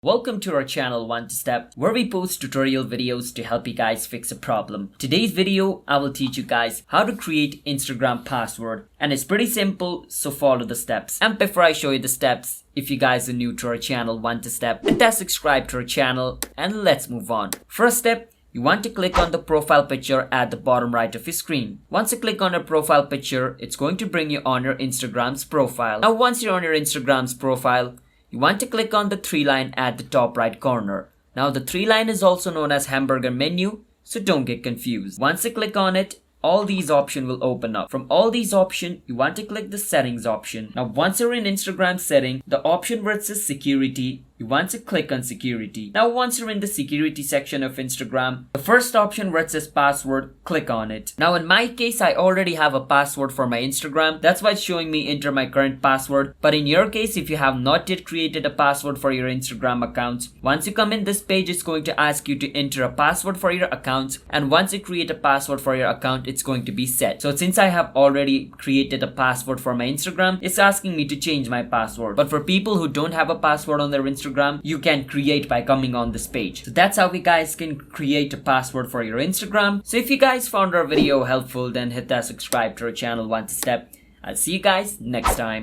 Welcome to our channel One Step, where we post tutorial videos to help you guys fix a problem. Today's video, I will teach you guys how to create Instagram password, and it's pretty simple, so follow the steps. And before I show you the steps, if you guys are new to our channel One Step, hit that subscribe to our channel and let's move on. First step, you want to click on the profile picture at the bottom right of your screen. Once you click on a profile picture, it's going to bring you on your Instagram's profile. Now once you're on your Instagram's profile, you want to click on the 3 line at the top right corner. Now the 3 line is also known as hamburger menu, so don't get confused. Once you click on it, all these options will open up. From all these options, you want to click the settings option. Now once you're in Instagram setting, the option where it says security, you want to click on security. Now once you're in the security section of Instagram, the first option where it says password, click on it. Now in my case, I already have a password for my Instagram. That's why it's showing me enter my current password. But in your case, if you have not yet created a password for your Instagram account, once you come in this page, it's going to ask you to enter a password for your account. And once you create a password for your account, it's going to be set. So since I have already created a password for my Instagram, it's asking me to change my password. But for people who don't have a password on their Instagram, you can create by coming on this page. So that's how you guys can create a password for your Instagram. So if you guys found our video helpful, then hit that subscribe to our channel One Step. I'll see you guys next time.